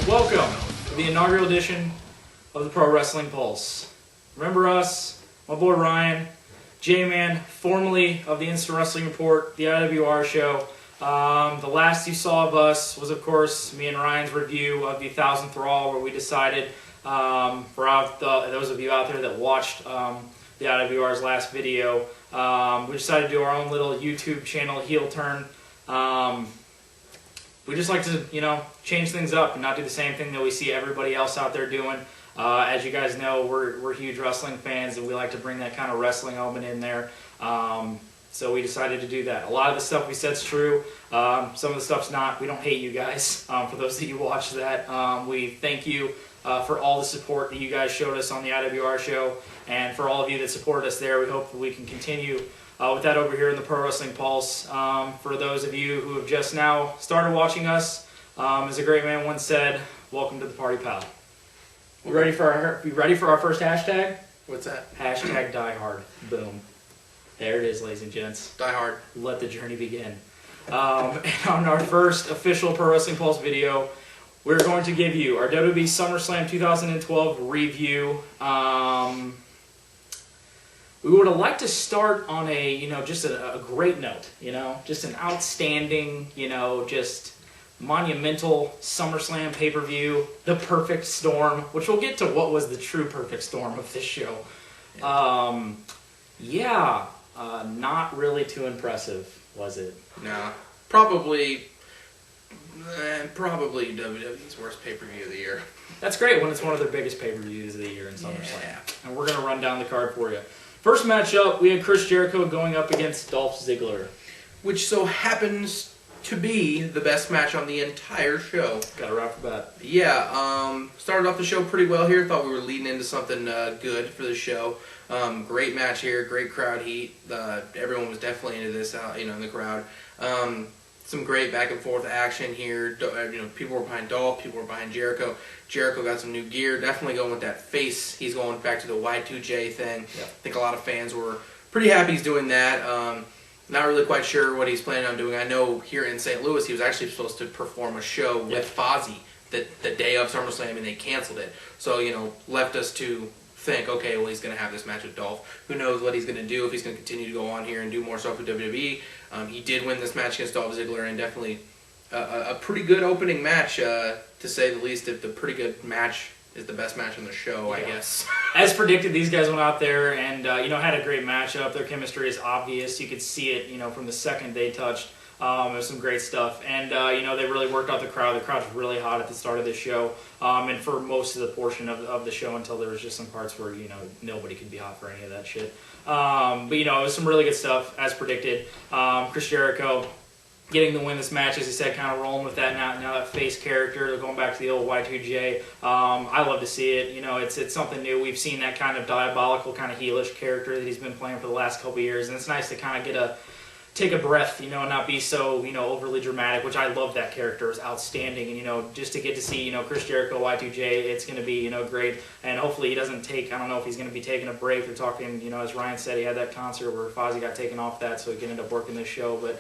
Welcome to the inaugural edition of the Pro Wrestling Pulse. Remember us, my boy Ryan, J-Man, formerly of the Instant Wrestling Report, the IWR show. The last you saw of us was, of course, me and Ryan's review of the 1000th Raw, where we decided, for those of you out there that watched the IWR's last video, we decided to do our own little YouTube channel heel turn. We just like to, change things up and not do the same thing that we see everybody else out there doing. As you guys know, we're huge wrestling fans, and we like to bring that kind of wrestling element in there. So we decided to do that. A lot of the stuff we said is true. Some of the stuff's not. We don't hate you guys. For those of you who watch that, we thank you for all the support that you guys showed us on the IWR show. And for all of you that supported us there, we hope that we can continue with that over here in the Pro Wrestling Pulse. For those of you who have just now started watching us, as a great man once said, welcome to the party, pal. You ready for our first hashtag? What's that? Hashtag Die Hard. Boom. There it is, ladies and gents. Die Hard. Let the journey begin. And on our first official Pro Wrestling Pulse video, we're going to give you our WWE SummerSlam 2012 review. We would have liked to start on just a great note, just an outstanding, just monumental SummerSlam pay-per-view, the perfect storm, which we'll get to what was the true perfect storm of this show. Not really too impressive, was it? No. Probably WWE's worst pay-per-view of the year. That's great when it's one of their biggest pay-per-views of the year in SummerSlam. Yeah. And we're going to run down the card for you. First matchup, we had Chris Jericho going up against Dolph Ziggler. Which so happens to be the best match on the entire show. Got it right off the bat. Yeah, started off the show pretty well here. Thought we were leading into something good for the show. Great match here, great crowd heat. Everyone was definitely into this, in the crowd. Some great back and forth action here. People were behind Dolph, people were behind Jericho. Jericho got some new gear, definitely going with that face. He's going back to the Y2J thing. Yeah. I think a lot of fans were pretty happy he's doing that. Not really quite sure what he's planning on doing. I know here in St. Louis he was actually supposed to perform a show with Fozzy the day of SummerSlam, and they canceled it. So, left us to think, okay, well, he's going to have this match with Dolph. Who knows what he's going to do, if he's going to continue to go on here and do more stuff with WWE. He did win this match against Dolph Ziggler, and definitely a pretty good opening match, to say the least. If the pretty good match is the best match on the show, I guess. As predicted, these guys went out there and, had a great matchup. Their chemistry is obvious. You could see it, from the second they touched. It was some great stuff. And, they really worked out the crowd. The crowd was really hot at the start of the show. And for most of the portion of the show, until there was just some parts where, nobody could be hot for any of that shit. But, it was some really good stuff, as predicted. Chris Jericho getting to win this match, as he said, kind of rolling with that now that face character. They're going back to the old Y2J. I love to see it. It's something new. We've seen that kind of diabolical, kind of heelish character that he's been playing for the last couple years, and it's nice to kind of take a breath, and not be so, overly dramatic, which I love. That character is outstanding, and, just to get to see, Chris Jericho, Y2J, it's going to be, great, and hopefully he doesn't take, I don't know if he's going to be taking a break. They're talking, as Ryan said, he had that concert where Fozzy got taken off that, so he can end up working this show, but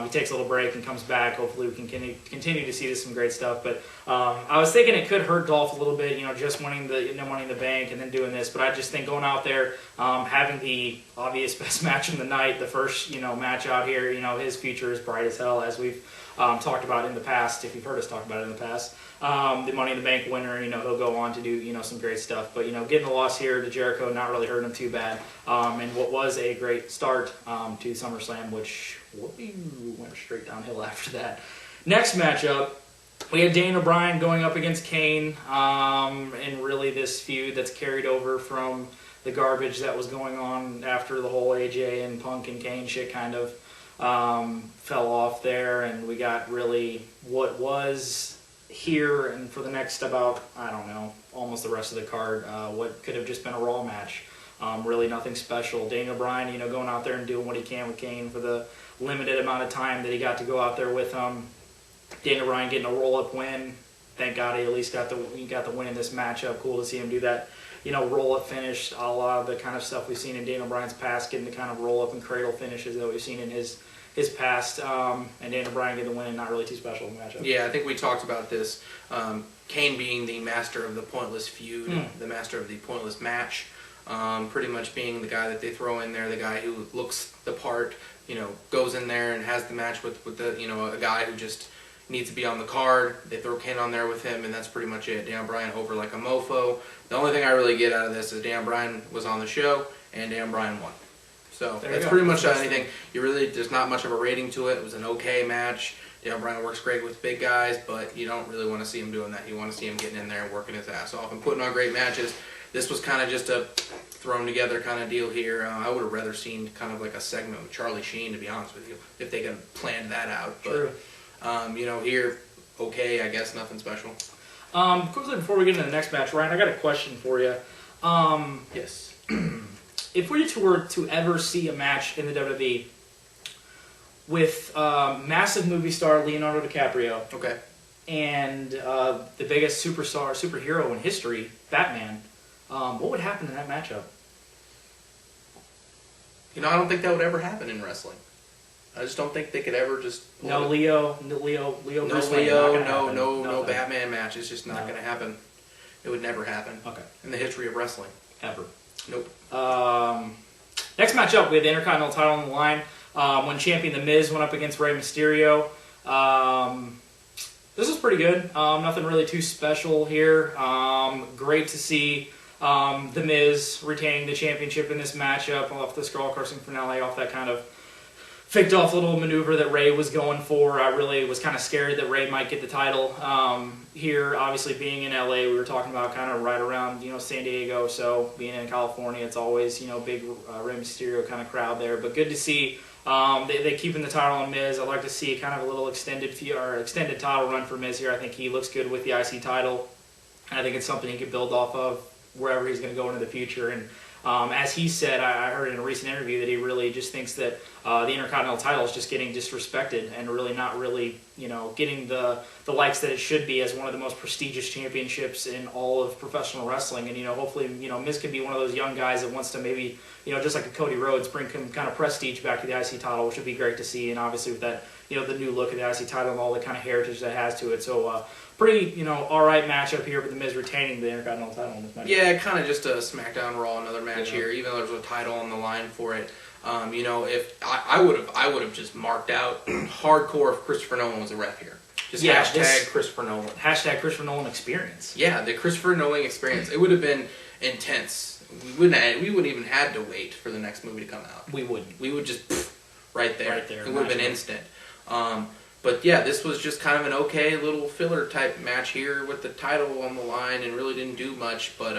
he takes a little break and comes back. Hopefully we can continue to see some great stuff, but I was thinking it could hurt Dolph a little bit, just winning the Money in the Bank and then doing this, but I just think going out there, having the obvious best match in the night, the first, match out here, his future is bright as hell, as we've talked about in the past, if you've heard us talk about it in the past. The Money in the Bank winner, he'll go on to do, some great stuff. But, getting the loss here to Jericho, not really hurting him too bad. And what was a great start to SummerSlam, which went straight downhill after that. Next matchup, we had Daniel Bryan going up against Kane, and really this feud that's carried over from the garbage that was going on after the whole AJ and Punk and Kane shit kind of fell off there, and we got really what was here, and for the next about, I don't know, almost the rest of the card, what could have just been a Raw match. Really nothing special. Daniel Bryan, going out there and doing what he can with Kane for the limited amount of time that he got to go out there with him. Daniel Bryan getting a roll-up win. Thank God he at least got the win in this matchup. Cool to see him do that. roll-up finish, a la the kind of stuff we've seen in Daniel Bryan's past, getting the kind of roll-up and cradle finishes that we've seen in his past, and Daniel Bryan getting the win and not really too special in the matchup. Yeah, I think we talked about this. Kane being the master of the pointless feud, the master of the pointless match, pretty much being the guy that they throw in there, the guy who looks the part, goes in there and has the match with the, a guy who just needs to be on the card. They throw Kane on there with him, and that's pretty much it. Daniel Bryan over like a mofo. The only thing I really get out of this is Daniel Bryan was on the show, and Daniel Bryan won. So that's pretty much anything. There's not much of a rating to it. It was an okay match. Daniel Bryan works great with big guys, but you don't really want to see him doing that. You want to see him getting in there and working his ass off and putting on great matches. This was kind of just a thrown together kind of deal here. I would have rather seen kind of like a segment with Charlie Sheen, to be honest with you, if they could have planned that out. But, True. Here, okay, I guess nothing special. Quickly before we get into the next match, Ryan, I got a question for you. Yes. If we were to ever see a match in the WWE with massive movie star Leonardo DiCaprio, Okay. and the biggest superhero in history, Batman, what would happen in that matchup? I don't think that would ever happen in wrestling. I just don't think they could ever just... No Leo, no Bruce Wayne, no Batman match. It's just not going to happen. It would never happen. Okay. In the history of wrestling. Ever. Nope. Next matchup, we had the Intercontinental title on the line. When champion The Miz went up against Rey Mysterio. This was pretty good. Nothing really too special here. Great to see The Miz retaining the championship in this matchup off the Skull Crushing finale, off that kind of faked off little maneuver that Rey was going for. I really was kind of scared that Rey might get the title here. Obviously, being in LA, we were talking about kind of right around San Diego. So being in California, it's always big Rey Mysterio kind of crowd there. But good to see they keeping the title on Miz. I'd like to see kind of a little extended title run for Miz here. I think he looks good with the IC title, and I think it's something he could build off of wherever he's going to go into the future. And as he said, I heard in a recent interview that he really just thinks that the Intercontinental title is just getting disrespected and really not really, getting the likes that it should be as one of the most prestigious championships in all of professional wrestling. And, hopefully, Miz could be one of those young guys that wants to maybe, just like a Cody Rhodes, bring some kind of prestige back to the IC title, which would be great to see. And obviously with that, the new look of the IC title and all the kind of heritage that has to it. So, pretty, all right matchup here, but The Miz retaining the Intercontinental title in this match. Yeah, kind of just a SmackDown Raw, another match here, even though there's a title on the line for it. If I would have just marked out hardcore if Christopher Nolan was a ref here. Just hashtag Christopher Nolan. Hashtag Christopher Nolan experience. Yeah, the Christopher Nolan experience. It would have been intense. We wouldn't even had to wait for the next movie to come out. We wouldn't. We would just right there. Right there. It would have been instant. But yeah, this was just kind of an okay little filler type match here with the title on the line, and really didn't do much, but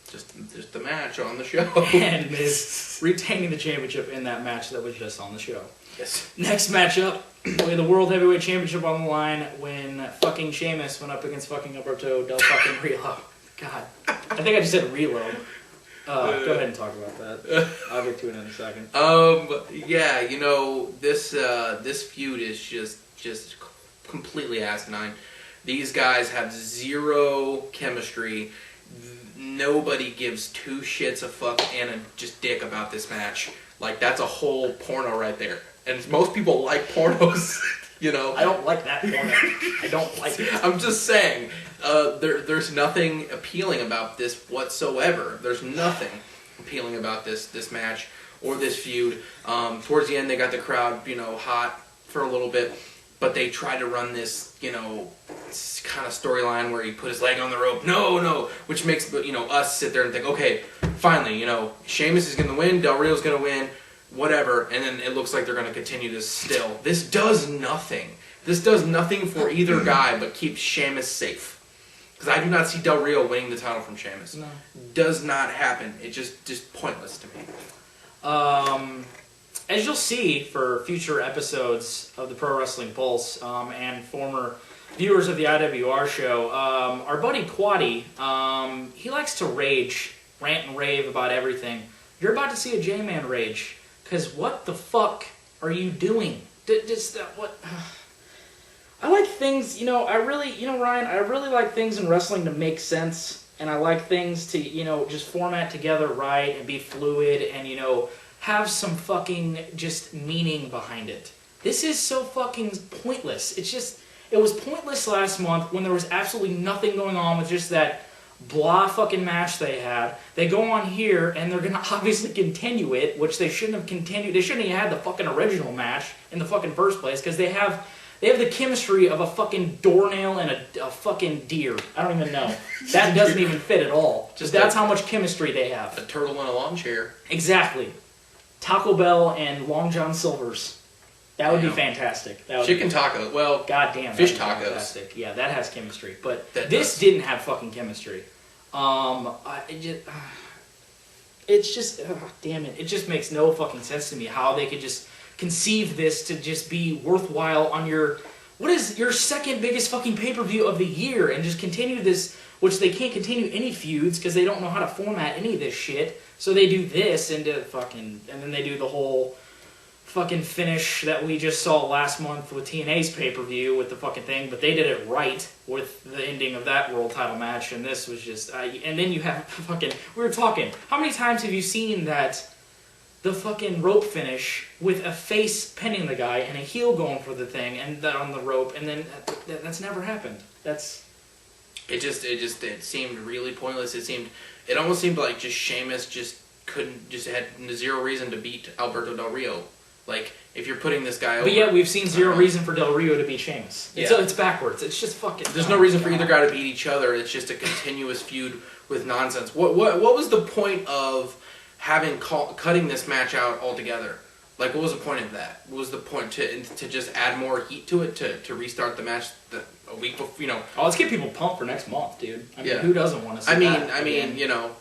just the match on the show. And Miz retaining the championship in that match that was just on the show. Yes. Next matchup, we had the World Heavyweight Championship on the line when fucking Sheamus went up against fucking Alberto Del fucking Relo. God, I think I just said Relo. Go ahead and talk about that. I'll get to it in a second. Yeah, this feud is just completely asinine. These guys have zero chemistry. Nobody gives two shits a fuck and a just dick about this match. Like, that's a whole porno right there. And most people like pornos, I don't like that porno. I don't like it. I'm just saying, there's nothing appealing about this whatsoever. There's nothing appealing about this match or this feud. Towards the end, they got the crowd, hot for a little bit, but they tried to run this, kind of storyline where he put his leg on the rope. No, which makes, us sit there and think, okay, finally, Sheamus is going to win, Del Rio's going to win, whatever, and then it looks like they're going to continue this still. This does nothing. This does nothing for either guy but keep Sheamus safe. Because I do not see Del Rio winning the title from Sheamus. No. Does not happen. It's just pointless to me. As you'll see for future episodes of the Pro Wrestling Pulse and former viewers of the IWR show, our buddy Quaddy, he likes to rant and rave about everything. You're about to see a J-Man rage. Because what the fuck are you doing? What... I like things, Ryan, I really like things in wrestling to make sense. and I like things to, just format together right and be fluid and, have some fucking just meaning behind it. This is so fucking pointless. It was pointless last month when there was absolutely nothing going on with just that blah fucking match they had. They go on here and they're gonna obviously continue it, which they shouldn't have continued. They shouldn't have had the fucking original match in the fucking first place, because they have the chemistry of a fucking doornail and a fucking deer. I don't even know. That doesn't even fit at all. That's how much chemistry they have. A turtle in a lawn chair. Exactly. Taco Bell and Long John Silver's. That would be fantastic. Chicken tacos. Well, goddamn, fish tacos. Fantastic. Yeah, that has chemistry. But this didn't have fucking chemistry. It's just, damn it. It just makes no fucking sense to me how they could just conceive this to just be worthwhile on your second biggest fucking pay-per-view of the year, and just continue this, which they can't continue any feuds because they don't know how to format any of this shit. So they do this and then they do the whole fucking finish that we just saw last month with TNA's pay-per-view with the fucking thing, but they did it right with the ending of that world title match, and this was just, and then you have fucking, we were talking, how many times have you seen the fucking rope finish with a face pinning the guy and a heel going for the thing and on the rope, and then that's never happened. It seemed really pointless. It almost seemed like just Sheamus had zero reason to beat Alberto Del Rio. Like, if you're putting this guy over... But yeah, we've seen zero reason for Del Rio to beat Sheamus. It's backwards. It's just fucking... There's no reason for either guy to beat each other. It's just a continuous feud with nonsense. What was the point of cutting this match out altogether? Like, what was the point of that? What was the point to just add more heat to it, to restart the match a week before, Oh, let's get people pumped for next month, dude. I mean, who doesn't want to see that? I mean,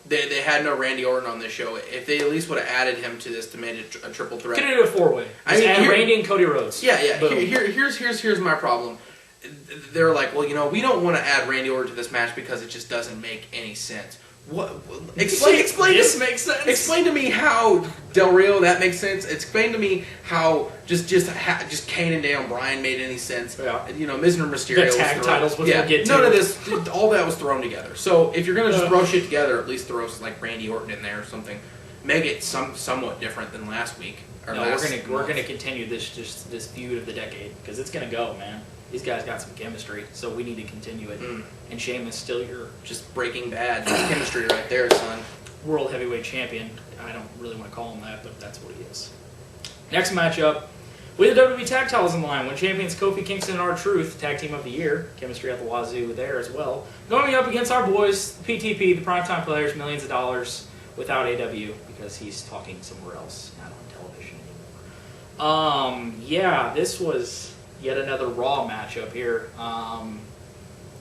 they had no Randy Orton on this show. If they at least would have added him to this to make it a triple threat. Get it a four-way. Add Randy and Cody Rhodes. Yeah. Here's my problem. They're like, well, we don't want to add Randy Orton to this match because it just doesn't make any sense. What? Explain. This makes sense. Explain to me how Del Rio that makes sense. Explain to me how just Kane and Daniel Bryan made any sense. Yeah. Miz and Mysterio. The tag titles, which we'll get to. None of this. All that was thrown together. So if you're gonna just throw shit together, at least throw like Randy Orton in there or something. Make it somewhat different than last week. We're gonna continue this feud of the decade, because it's gonna go, man. These guys got some chemistry, so we need to continue it. And Sheamus still your just Breaking Bad chemistry right there, son. World Heavyweight Champion. I don't really want to call him that, but that's what he is. Next matchup, with the WWE Tag Titles on the line, when champions Kofi Kingston and R-Truth, Tag Team of the Year, chemistry at the wazoo there as well, going up against our boys, the PTP, the Primetime Players, millions of dollars, without AW, because he's talking somewhere else, not on television anymore. This was yet another Raw matchup here.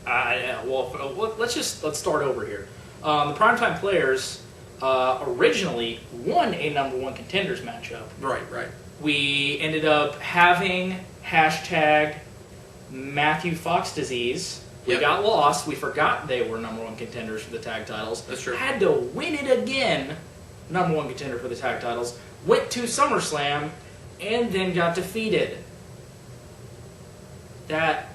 Let's start over here. The Primetime Players originally won a number one contenders matchup. Right. We ended up having hashtag Matthew Fox disease. We got lost. We forgot they were number one contenders for the tag titles. That's true. Had to win it again, number one contender for the tag titles. Went to SummerSlam and then got defeated. That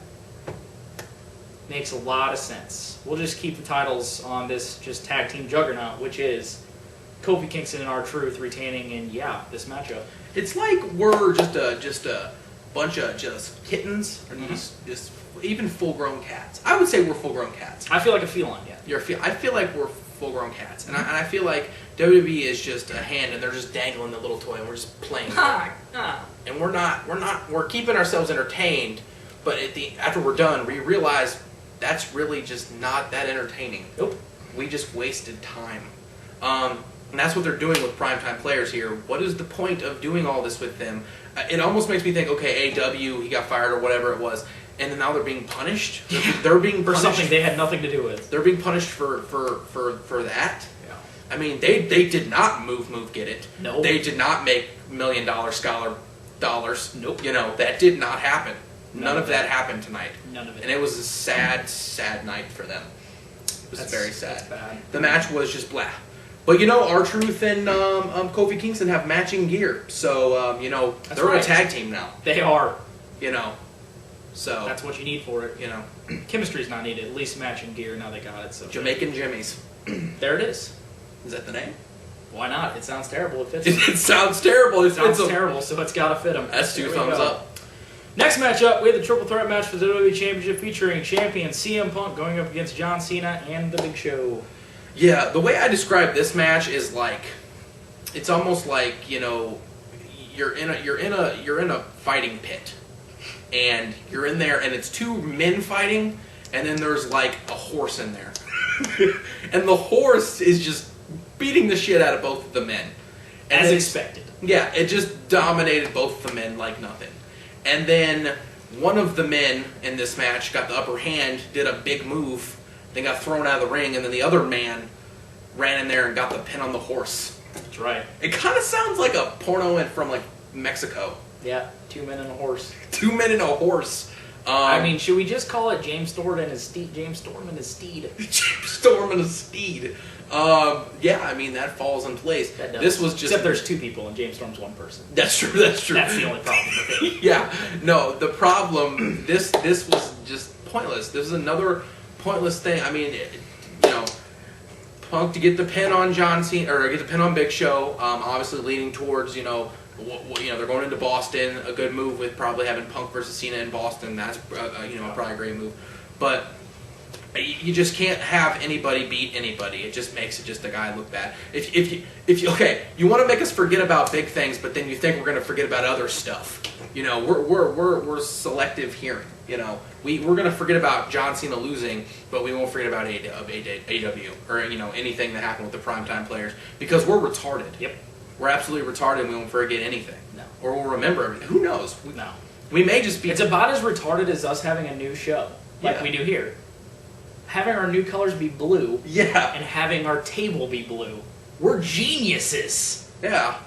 makes a lot of sense. We'll just keep the titles on this just tag team juggernaut, which is Kofi Kingston and R-Truth retaining in this matchup. It's like we're just a bunch of just kittens, or just even full-grown cats. I would say we're full-grown cats. I feel like a feline, yeah. I feel like we're full-grown cats, and I feel like WWE is just a hand, and they're just dangling the little toy, and we're just playing. And we're keeping ourselves entertained. But after we're done, we realize that's really just not that entertaining. Nope. We just wasted time. And that's what they're doing with Primetime Players here. What is the point of doing all this with them? It almost makes me think, okay, AW, he got fired or whatever it was, and then now they're being punished? They're being punished for something they had nothing to do with. They're being punished for that? Yeah. I mean, they did not move get it. No. They did not make $1 million scholar dollars. Nope. That did not happen. None of that happened tonight. None of it. And it was a sad, sad night for them. It was very sad. That's bad. The match was just blah. But R-Truth and Kofi Kingston have matching gear. So, they're a tag team now. They are. So that's what you need for it. You know, Chemistry's not needed. At least matching gear. Now they got it. So Jamaican Jimmys. there it is. Is that the name? Why not? It sounds terrible. It fits. It sounds terrible. It sounds terrible. So it's got to fit them. That's 2 thumbs up. Next matchup, we have the triple threat match for the WWE Championship featuring champion CM Punk going up against John Cena and The Big Show. Yeah, the way I describe this match is like, it's almost like, you know, you're in a fighting pit, and you're in there, and it's 2 men fighting, and then there's like a horse in there, and the horse is just beating the shit out of both of the men, and as expected. Yeah, it just dominated both the men like nothing. And then one of the men in this match got the upper hand, did a big move, then got thrown out of the ring, and then the other man ran in there and got the pin on the horse. That's right. It kind of sounds like a porno from like Mexico. Yeah, 2 men and a horse. 2 men and a horse. I mean, should we just call it James Storm and his steed? James Storm and his steed. James Storm and his steed. Yeah, I mean, that falls in place. That does. This was just... Except there's 2 people and James Storm's 1 person. That's true, that's true. That's the only problem with it. Yeah, no, the problem, this was just pointless. This is another pointless thing. I mean, you know, Punk to get the pin on John Cena, or get the pin on Big Show, obviously leaning towards, you know, they're going into Boston, a good move with probably having Punk versus Cena in Boston. That's, you know, probably a great move. But you just can't have anybody beat anybody. It just makes it just a guy look bad. If you okay, you want to make us forget about big things, but then you think we're going to forget about other stuff. You know, we're selective hearing. You know, we're going to forget about John Cena losing, but we won't forget about AEW or, you know, anything that happened with the primetime players, because we're retarded. Yep. We're absolutely retarded, and we won't forget anything. No. Or we'll remember everything. Who knows? No. We may just be... It's about as retarded as us having a new show, like Yeah. we do here. Having our new colors be blue, Yeah. and having our table be blue. We're geniuses! Yeah.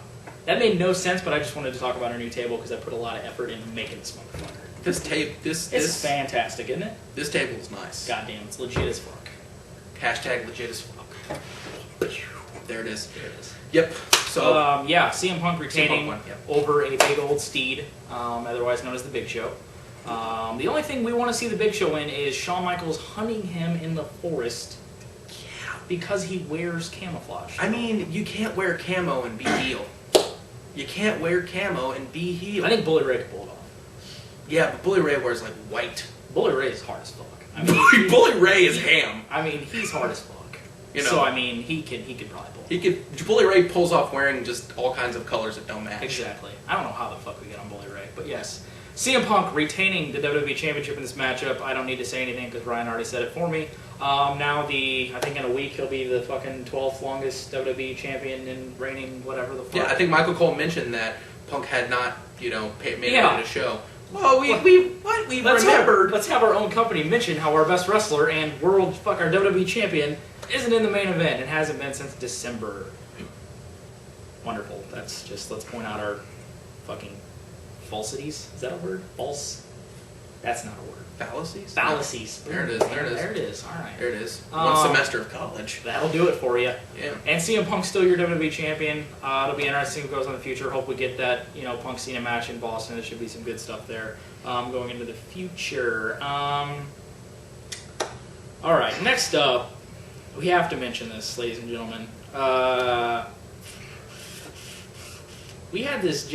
That made no sense, but I just wanted to talk about our new table because I put a lot of effort into making this motherfucker. This fantastic, isn't it? This table is nice. Goddamn, it's legit as fuck. Hashtag legit as fuck. There it is. There it is. Yep. So yeah, CM Punk retaining won, yep. over a big old steed, otherwise known as the Big Show. The only thing we want to see the Big Show in is Shawn Michaels hunting him in the forest. Yeah. Because he wears camouflage. I mean, you can't wear camo and be heel. You can't wear camo and be heel. I think Bully Ray could pull it off. Yeah, but Bully Ray wears like white. Bully Ray is hard as fuck. I mean, Bully Ray is ham. I mean, he's hard as fuck. You know, so I mean, he could probably pull. Bully Ray pulls off wearing just all kinds of colors that don't match. Exactly. I don't know how the fuck we get on Bully Ray, but yes. CM Punk retaining the WWE Championship in this matchup. I don't need to say anything because Ryan already said it for me. Now I think in a week he'll be the fucking 12th longest WWE champion and reigning whatever the fuck. Yeah, I think Michael Cole mentioned that Punk had not, you know, made it in a show. Well, we remembered. Let's have our own company mention how our best wrestler and our WWE champion isn't in the main event and hasn't been since December. Wonderful. Let's point out our fucking falsities. Is that a word? False? That's not a word. Fallacies? Fallacies. There it is. There it is. There it is. All right. There it is. One semester of college. That'll do it for you. Yeah. And CM Punk's still your WWE champion. It'll be interesting what goes on in the future. Hope we get that, you know, Punk Cena match in Boston. There should be some good stuff there going into the future. All right. Next up, we have to mention this, ladies and gentlemen. We had this I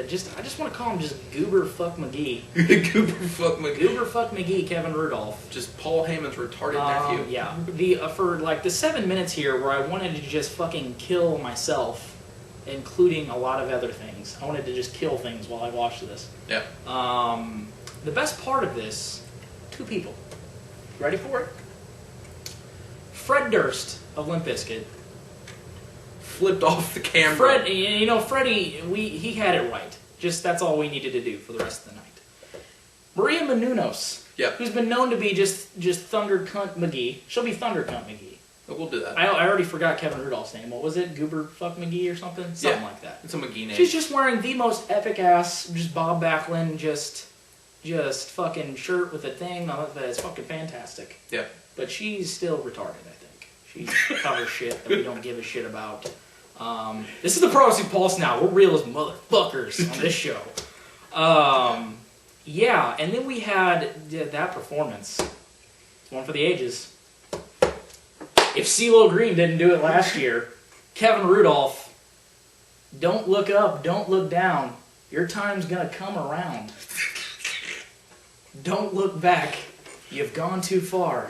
just want to call him just Goober Fuck McGee. Goober Fuck McGee. Goober Fuck McGee, Kevin Rudolph. Just Paul Heyman's retarded nephew. Yeah. For like the 7 minutes here where I wanted to just fucking kill myself, including a lot of other things. I wanted to just kill things while I watched this. Yeah. The best part of this, 2 people. Ready for it? Fred Durst of Limp Bizkit. Flipped off the camera. Freddie, he had it right. Just that's all we needed to do for the rest of the night. Maria Menounos, yep, who's been known to be just Thunder Cunt McGee. She'll be Thunder Cunt McGee. But we'll do that. I already forgot Kevin Rudolph's name. What was it? Goober Fuck McGee or something? Something like that. It's a McGee name. She's just wearing the most epic ass, just Bob Backlund, just fucking shirt with a thing. It's fucking fantastic. Yeah. But she's still retarded, I think. She covers shit that we don't give a shit about. This is the Pro Wrestling Pulse now. We're real as motherfuckers on this show. Yeah, and then we had that performance. It's one for the ages. If CeeLo Green didn't do it last year, Kevin Rudolph, don't look up, don't look down. Your time's going to come around. Don't look back. You've gone too far.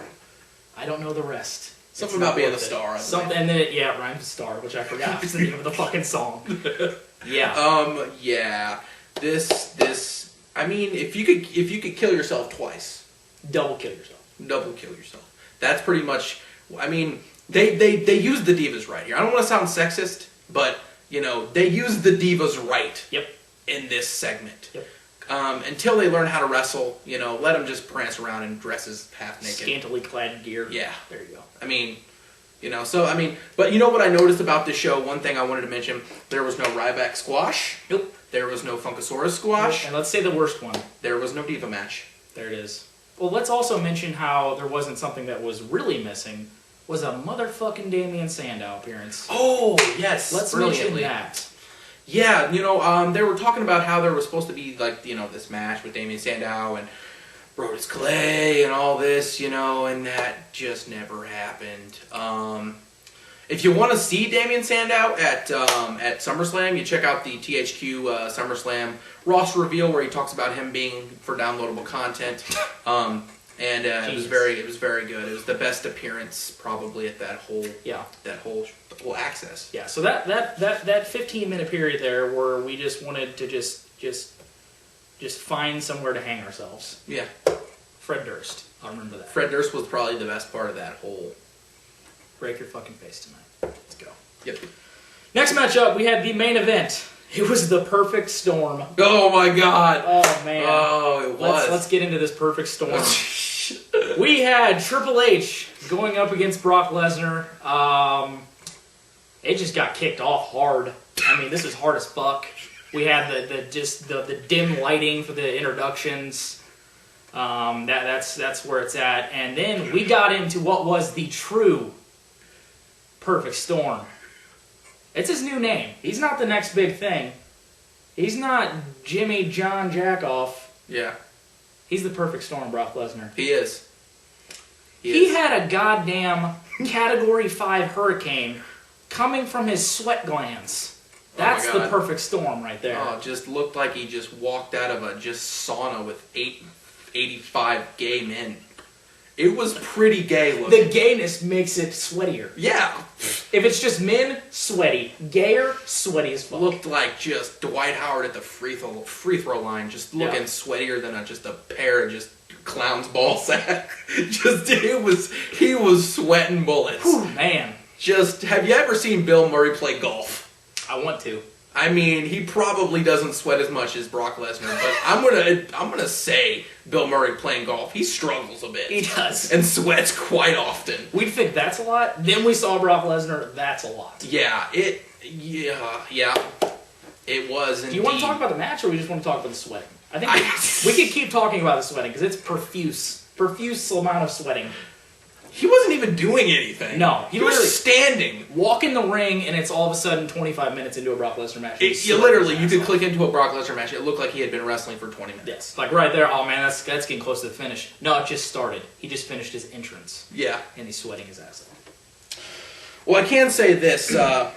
I don't know the rest. Something about being a star. Something, and then it rhymes with star, which I forgot. It's the name of the fucking song. Yeah. Yeah. This. I mean, if you could kill yourself twice, Double kill yourself. That's pretty much. I mean, they use the divas right here. I don't want to sound sexist, but they use the divas right. Yep. In this segment. Yep. Until they learn how to wrestle, let them just prance around in dresses half naked. Scantily clad gear. Yeah. There you go. I mean, but you know what I noticed about this show? One thing I wanted to mention, there was no Ryback squash. Nope. There was no Funkasaurus squash. And let's say the worst one. There was no Diva match. There it is. Well, let's also mention how there wasn't something that was really missing, was a motherfucking Damian Sandow appearance. Oh, yes. Let's mention that. Yeah, they were talking about how there was supposed to be, this match with Damian Sandow and Brodus Clay and all this, and that just never happened. If you want to see Damian Sandow at SummerSlam, you check out the THQ SummerSlam roster reveal where he talks about him being for downloadable content. It was very good. It was the best appearance probably at that whole access. Yeah. So that 15-minute period there where we just wanted to just find somewhere to hang ourselves. Yeah. Fred Durst. I remember that. Fred Durst was probably the best part of that whole. Break your fucking face tonight. Let's go. Yep. Next matchup, we had the main event. It was the Perfect Storm. Oh my God. Oh man. Oh, it was. Let's get into this Perfect Storm. We had Triple H going up against Brock Lesnar. It just got kicked off hard. I mean, this is hard as fuck. We had the dim lighting for the introductions. That's where it's at. And then we got into what was the true Perfect Storm. It's his new name. He's not the next big thing. He's not Jimmy John Jackoff. Yeah. He's the Perfect Storm, Brock Lesnar. He is. He had a goddamn Category 5 hurricane coming from his sweat glands. That's the Perfect Storm right there. Oh, it just looked like he just walked out of a sauna with 85 gay men. It was pretty gay looking. The gayness makes it sweatier. Yeah. If it's just men, sweaty. Gayer, sweaty as fuck. Looked like just Dwight Howard at the free throw line, just looking sweatier than just a pair of just clown's ball sack. He was sweating bullets. Whew, man. Have you ever seen Bill Murray play golf? I want to. I mean, he probably doesn't sweat as much as Brock Lesnar, but I'm gonna say Bill Murray playing golf, he struggles a bit. He does. And sweats quite often. We'd think that's a lot. Then we saw Brock Lesnar, that's a lot. Yeah, it was indeed. Do you want to talk about the match, or we just want to talk about the sweating? I think we could keep talking about the sweating, because it's profuse. Profuse amount of sweating. He wasn't even doing anything. No. He was standing. Walk in the ring, and it's all of a sudden 25 minutes into a Brock Lesnar match. You could click into a Brock Lesnar match. It looked like he had been wrestling for 20 minutes. Yes. Like right there, oh man, that's getting close to the finish. No, it just started. He just finished his entrance. Yeah. And he's sweating his ass off. Well, I can say this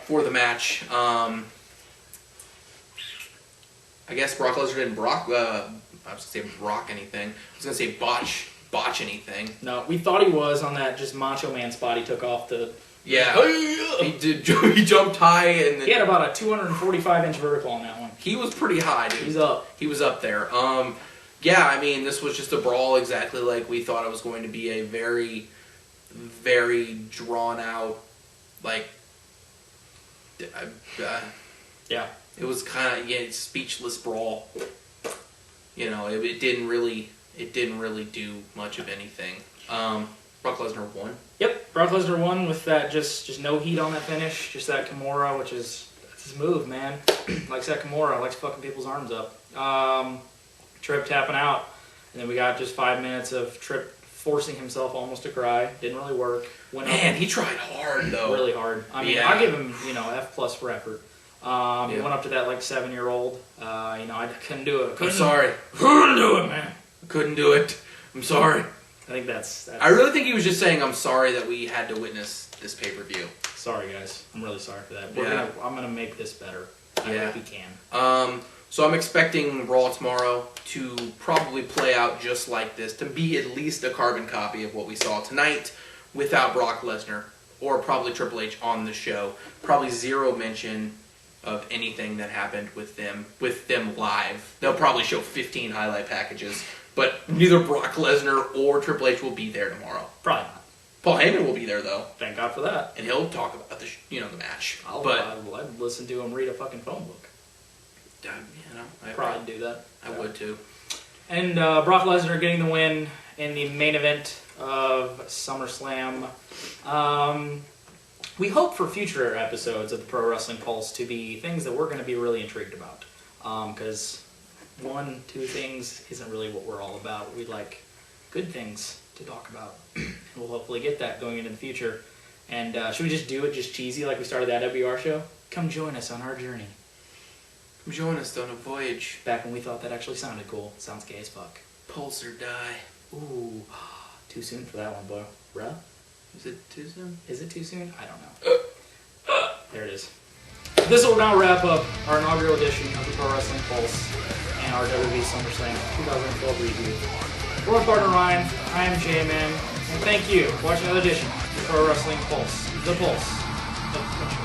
for the match. I guess Brock Lesnar didn't I was going to say Brock anything. I was going to say botch anything. No, we thought he was on that just Macho Man spot. He took off the... Yeah. He did. He jumped high. And then, he had about a 245-inch vertical on that one. He was pretty high, dude. He's up. He was up there. Yeah, I mean, this was just a brawl exactly like we thought it was going to be. A very, very drawn-out, yeah. It was kind of, speechless brawl. It didn't really do much of anything. Brock Lesnar won. Yep, Brock Lesnar won with that just no heat on that finish, just that Kimura, that's his move, man. Likes that Kimura, likes fucking people's arms up. Tripp tapping out, and then we got just 5 minutes of Tripp forcing himself almost to cry. Didn't really work. Man, he tried hard though. Really hard. I mean, I give him F+ for effort. He went up to that like 7-year-old. I couldn't do it. I'm sorry. Couldn't do it, man. Couldn't do it. I'm sorry. I think that's. I really think he was just saying, I'm sorry that we had to witness this pay-per-view. Sorry, guys. I'm really sorry for that. I'm gonna make this better. I hope we can. So I'm expecting Raw tomorrow to probably play out just like this, to be at least a carbon copy of what we saw tonight without Brock Lesnar, or probably Triple H on the show. Probably zero mention of anything that happened with them live. They'll probably show 15 highlight packages, but neither Brock Lesnar or Triple H will be there tomorrow. Probably not. Paul Heyman will be there though. Thank God for that. And he'll talk about the match. I'd listen to him read a fucking phone book. I'd probably do that. I would too. And Brock Lesnar getting the win in the main event of SummerSlam. We hope for future episodes of the Pro Wrestling Pulse to be things that we're going to be really intrigued about. Because 1, 2 things isn't really what we're all about. We like good things to talk about. And we'll hopefully get that going into the future. And should we just do it just cheesy like we started that WR show? Come join us on our journey. Come join us on a voyage. Back when we thought that actually sounded cool. Sounds gay as fuck. Pulse or die. Ooh, too soon for that one, boy. Bruh? Is it too soon? Is it too soon? I don't know. There it is. This will now wrap up our inaugural edition of the Pro Wrestling Pulse and our WWE SummerSlam 2012 review. For my partner Ryan, I am J-Man, and thank you for watching another edition of the Pro Wrestling Pulse. The Pulse.